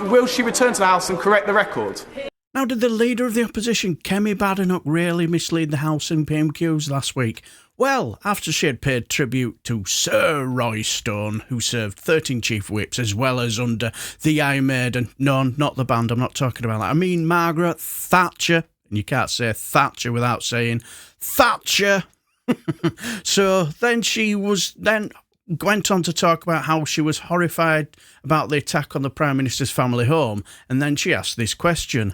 Will she return to the House and correct the record? Now, did the leader of the opposition, Kemi Badenoch, really mislead the House in PMQs last week? Well, after she had paid tribute to Sir Roy Stone, who served 13 chief whips, as well as under the Iron Maiden. No, not the band, I'm not talking about that. I mean Margaret Thatcher. And you can't say Thatcher without saying Thatcher. So then she went on to talk about how she was horrified about the attack on the Prime Minister's family home. And then she asked this question.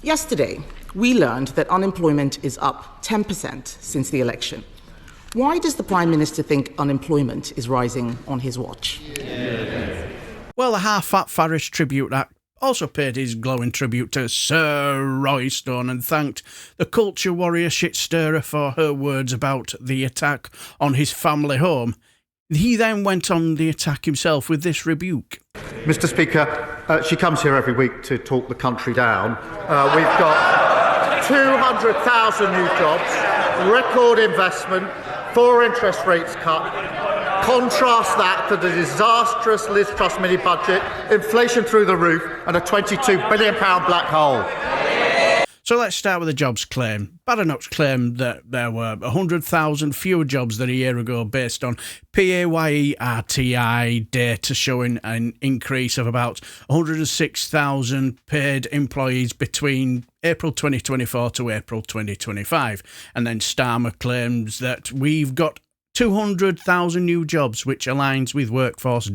Yesterday, we learned that unemployment is up 10% since the election. Why does the Prime Minister think unemployment is rising on his watch? Well, the half-fat Farage Tribute Act also paid his glowing tribute to Sir Roy Stone and thanked the culture warrior shit-stirrer for her words about the attack on his family home. He then went on the attack himself with this rebuke. Mr. Speaker, she comes here every week to talk the country down. We've got 200,000 new jobs, record investment, 4 interest rates cut. Contrast that to the disastrous Liz Truss mini-budget, inflation through the roof, and a £22 billion black hole. So let's start with the jobs claim. Badenoch claimed that there were 100,000 fewer jobs than a year ago based on PAYE RTI data showing an increase of about 106,000 paid employees between April 2024 to April 2025. And then Starmer claims that we've got 200,000 new jobs, which aligns with workforce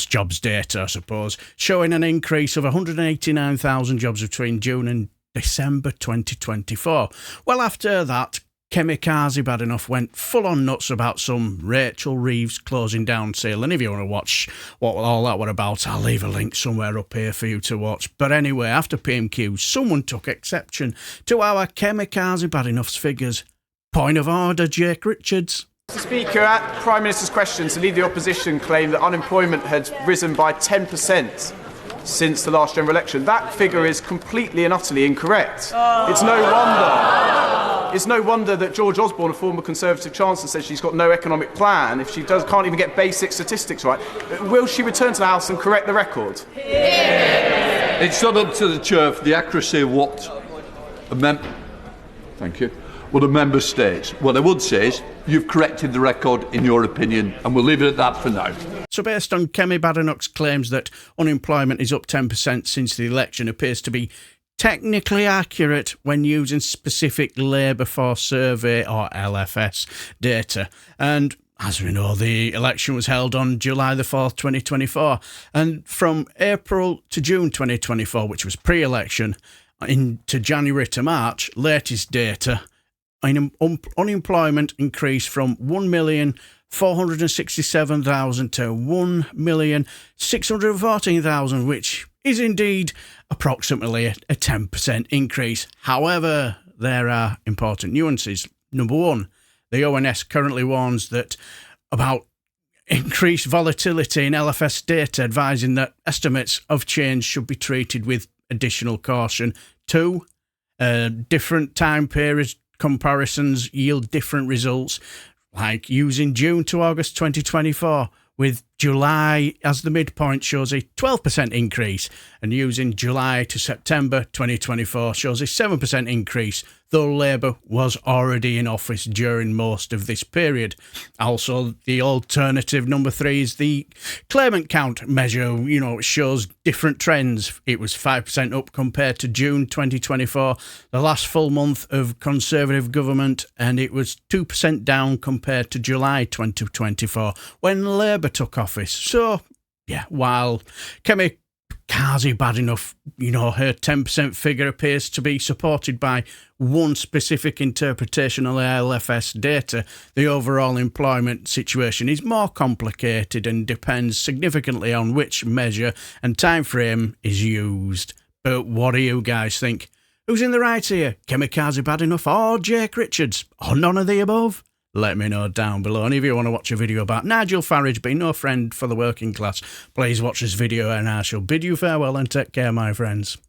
jobs data, I suppose, showing an increase of 189,000 jobs between June and December 2024. Well, after that, Kemi Badenoch went full-on nuts about some Rachel Reeves closing down sale. And if you want to watch what all that were about, I'll leave a link somewhere up here for you to watch. But anyway, after PMQs, someone took exception to our Kemi Badenoch's figures. Point of order, Jake Richards. Mr. Speaker, at Prime Minister's questions, the Leader of the Opposition claimed that unemployment had risen by 10% since the last general election. That figure is completely and utterly incorrect. It's no wonder that George Osborne, a former Conservative Chancellor, says she's got no economic plan if she can't even get basic statistics right. Will she return to the House and correct the record? It's not up to the Chair for the accuracy of what Thank you. Well, the member states. What I would say is you've corrected the record in your opinion, and we'll leave it at that for now. So based on Kemi Badenoch's claims that unemployment is up 10% since the election appears to be technically accurate when using specific Labour Force Survey or LFS data. And as we know, the election was held on July the 4th, 2024. And from April to June 2024, which was pre-election, into January to March, latest data, unemployment increased from 1,467,000 to 1,614,000, which is indeed approximately a 10% increase. However, there are important nuances. Number one, the ONS currently warns that about increased volatility in LFS data, advising that estimates of change should be treated with additional caution. Two, different time periods comparisons yield different results, like using June to August 2024, with July as the midpoint shows a 12% increase, and using July to September 2024 shows a 7% increase, though Labour was already in office during most of this period. Also, the alternative number 3 is the claimant count measure. It shows different trends. It was 5% up compared to June 2024, the last full month of Conservative government, and it was 2% down compared to July 2024, when Labour took office. So, yeah, while Kemi Badenoch, her 10% figure appears to be supported by one specific interpretation of the LFS data, the overall employment situation is more complicated and depends significantly on which measure and time frame is used. But what do you guys think? Who's in the right here? Kemi Badenoch or Jake Richards? Or none of the above? Let me know down below. And if you want to watch a video about Nigel Farage being no friend for the working class, please watch this video and I shall bid you farewell and take care, my friends.